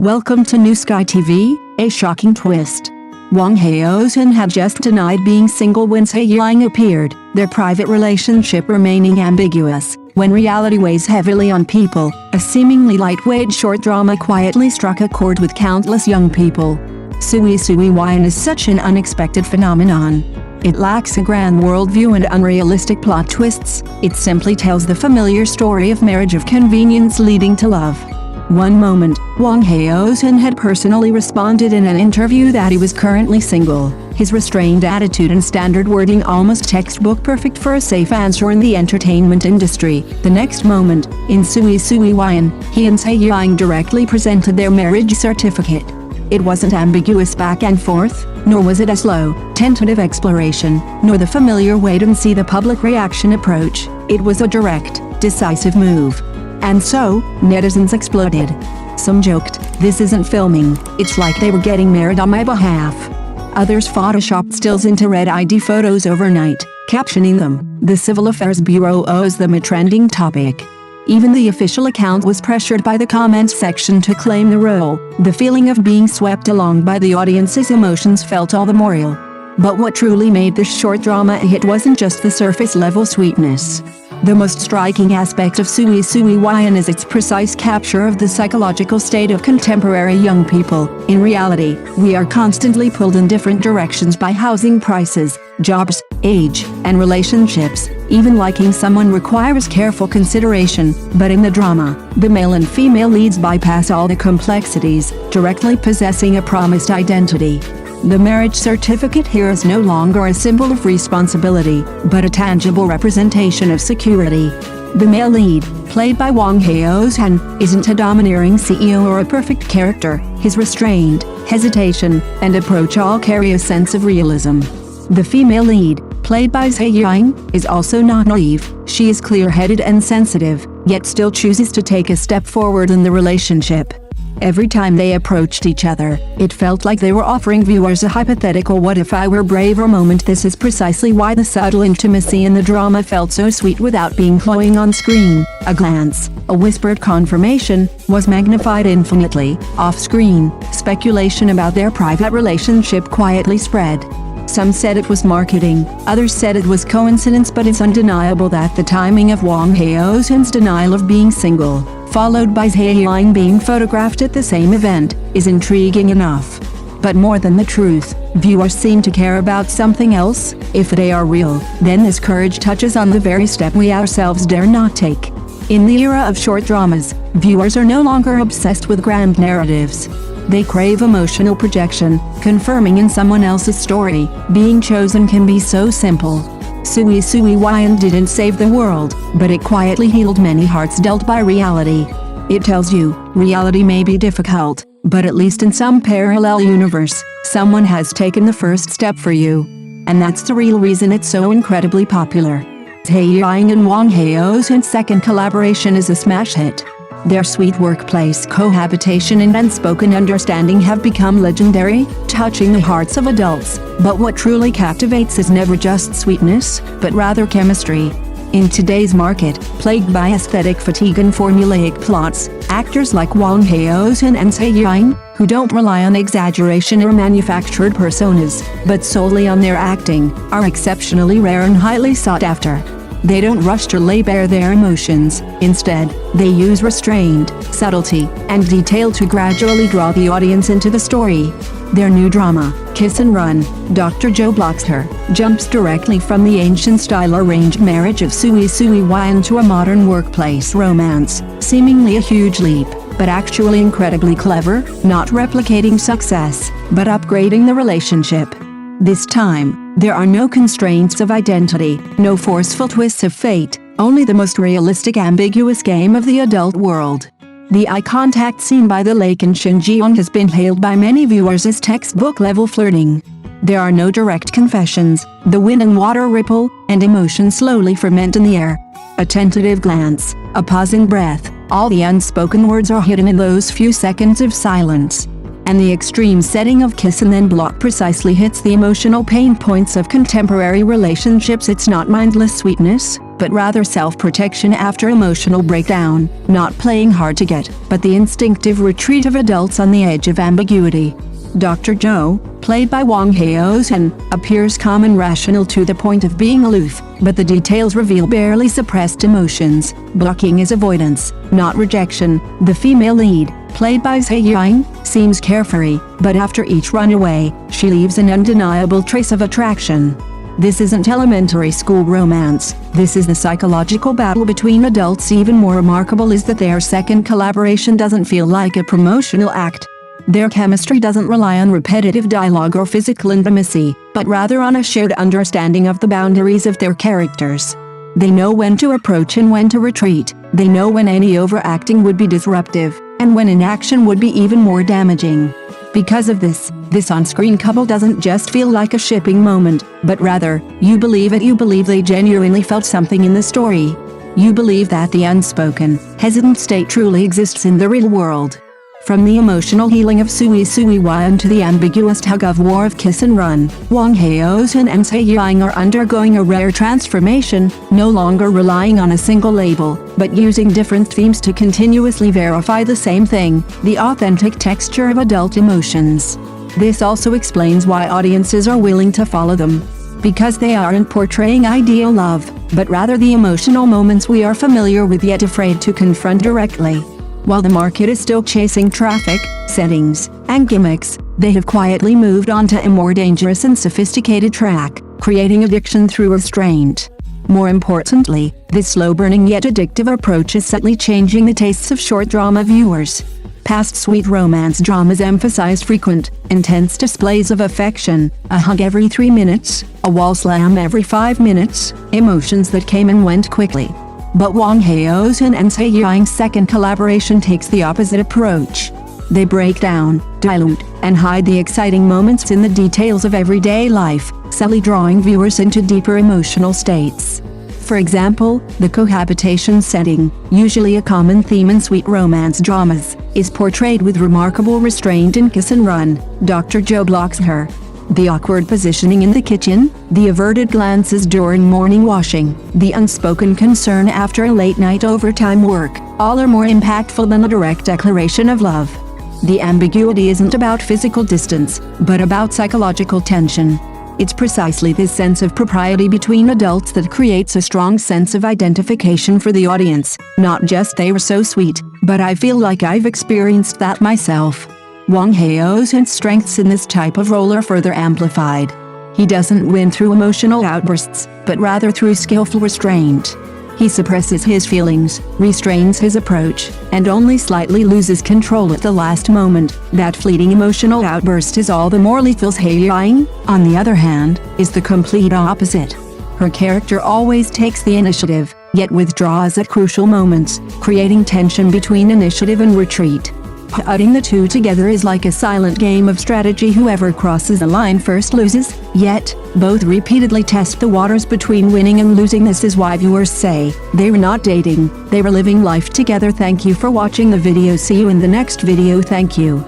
Welcome to New Sky TV, a shocking twist. Wang Haozhen had just denied being single when Zhai Yiying appeared, their private relationship remaining ambiguous. When reality weighs heavily on people, a seemingly lightweight short drama quietly struck a chord with countless young people. Sui Sui Wan is such an unexpected phenomenon. It lacks a grand worldview and unrealistic plot twists, it simply tells the familiar story of marriage of convenience leading to love. One moment, Wang Haozhen had personally responded in an interview that he was currently single, his restrained attitude and standard wording almost textbook perfect for a safe answer in the entertainment industry. The next moment, in Sui Sui Wan, he and Zhai Yiying directly presented their marriage certificate. It wasn't ambiguous back and forth, nor was it a slow, tentative exploration, nor the familiar wait and see the public reaction approach. It was a direct, decisive move. And so, netizens exploded. Some joked, "This isn't filming, it's like they were getting married on my behalf." Others photoshopped stills into red ID photos overnight, captioning them, "The Civil Affairs Bureau owes them a trending topic." Even the official account was pressured by the comments section to claim the role. The feeling of being swept along by the audience's emotions felt all the more real. But what truly made this short drama a hit wasn't just the surface-level sweetness. The most striking aspect of Sui Sui Wan is its precise capture of the psychological state of contemporary young people. In reality, we are constantly pulled in different directions by housing prices, jobs, age, and relationships. Even liking someone requires careful consideration, but in the drama, the male and female leads bypass all the complexities, directly possessing a promised identity. The marriage certificate here is no longer a symbol of responsibility, but a tangible representation of security. The male lead, played by Wang Haozhen, isn't a domineering CEO or a perfect character. His restraint, hesitation, and approach all carry a sense of realism. The female lead, played by Zhai Yiying, is also not naive. She is clear-headed and sensitive, yet still chooses to take a step forward in the relationship. Every time they approached each other, it felt like they were offering viewers a hypothetical "what if I were braver" moment. This is precisely why the subtle intimacy in the drama felt so sweet without being cloying on screen. A glance, a whispered confirmation, was magnified infinitely. Off-screen, speculation about their private relationship quietly spread. Some said it was marketing, others said it was coincidence, but it's undeniable that the timing of Wang Haozhen's denial of being single, followed by Zhai Yiying being photographed at the same event, is intriguing enough. But more than the truth, viewers seem to care about something else. If they are real, then this courage touches on the very step we ourselves dare not take. In the era of short dramas, viewers are no longer obsessed with grand narratives. They crave emotional projection, confirming in someone else's story. Being chosen can be so simple. Sui Sui Wan didn't save the world, but it quietly healed many hearts dealt by reality. It tells you, reality may be difficult, but at least in some parallel universe, someone has taken the first step for you. And that's the real reason it's so incredibly popular. Zhai Yiying and Wang Haozhen's second collaboration is a smash hit. Their sweet workplace cohabitation and unspoken understanding have become legendary, touching the hearts of adults. But what truly captivates is never just sweetness, but rather chemistry. In today's market, plagued by aesthetic fatigue and formulaic plots, actors like Wang Haozhen and Zhai Yiying, who don't rely on exaggeration or manufactured personas, but solely on their acting, are exceptionally rare and highly sought after. They don't rush to lay bare their emotions. Instead, they use restraint, subtlety, and detail to gradually draw the audience into the story. Their new drama, Kiss and Run, Dr. Joe Blocks Her, jumps directly from the ancient-style arranged marriage of Sui Sui Wan to a modern workplace romance, seemingly a huge leap, but actually incredibly clever, not replicating success, but upgrading the relationship. This time, there are no constraints of identity, no forceful twists of fate, only the most realistic ambiguous game of the adult world. The eye contact scene by the lake in Xinjiang has been hailed by many viewers as textbook-level flirting. There are no direct confessions, the wind and water ripple, and emotion slowly ferment in the air. A tentative glance, a pause in breath, all the unspoken words are hidden in those few seconds of silence. And the extreme setting of kiss and then block precisely hits the emotional pain points of contemporary relationships. It's not mindless sweetness, but rather self-protection after emotional breakdown, not playing hard to get, but the instinctive retreat of adults on the edge of ambiguity. Dr. Zhou, played by Wang Haozhen, appears calm and rational to the point of being aloof, but the details reveal barely suppressed emotions. Blocking is avoidance, not rejection. The female lead, played by Zhai Yiying, seems carefree, but after each runaway, she leaves an undeniable trace of attraction. This isn't elementary school romance, this is the psychological battle between adults. Even more remarkable is that their second collaboration doesn't feel like a promotional act. Their chemistry doesn't rely on repetitive dialogue or physical intimacy, but rather on a shared understanding of the boundaries of their characters. They know when to approach and when to retreat. They know when any overacting would be disruptive, and when inaction would be even more damaging. Because of this on-screen couple doesn't just feel like a shipping moment, but rather, you believe it. You believe they genuinely felt something in the story. You believe that the unspoken, hesitant state truly exists in the real world. From the emotional healing of Sui Sui Wan to the ambiguous tug-of-war of Kiss and Run, Wang Haozhen and Zhai Yiying are undergoing a rare transformation, no longer relying on a single label, but using different themes to continuously verify the same thing, the authentic texture of adult emotions. This also explains why audiences are willing to follow them. Because they aren't portraying ideal love, but rather the emotional moments we are familiar with yet afraid to confront directly. While the market is still chasing traffic, settings, and gimmicks, they have quietly moved on to a more dangerous and sophisticated track, creating addiction through restraint. More importantly, this slow-burning yet addictive approach is subtly changing the tastes of short drama viewers. Past sweet romance dramas emphasized frequent, intense displays of affection, a hug every 3 minutes, a wall slam every 5 minutes, emotions that came and went quickly. But Wang Haozhen and Zhai Yiying's second collaboration takes the opposite approach. They break down, dilute, and hide the exciting moments in the details of everyday life, subtly drawing viewers into deeper emotional states. For example, the cohabitation setting, usually a common theme in sweet romance dramas, is portrayed with remarkable restraint in Kiss and Run. Dr. Zhou blocks her. The awkward positioning in the kitchen, the averted glances during morning washing, the unspoken concern after a late-night overtime work, all are more impactful than a direct declaration of love. The ambiguity isn't about physical distance, but about psychological tension. It's precisely this sense of propriety between adults that creates a strong sense of identification for the audience. Not just "they were so sweet," but "I feel like I've experienced that myself." Wang Haozhen's strengths in this type of role are further amplified. He doesn't win through emotional outbursts, but rather through skillful restraint. He suppresses his feelings, restrains his approach, and only slightly loses control at the last moment. That fleeting emotional outburst is all the more lethal. Zhai Yiying, on the other hand, is the complete opposite. Her character always takes the initiative, yet withdraws at crucial moments, creating tension between initiative and retreat. Putting the two together is like a silent game of strategy. Whoever crosses the line first loses, yet both repeatedly test the waters between winning and losing. This is why viewers say, they were not dating, they were living life together. Thank you for watching the video. See you in the next video. Thank you.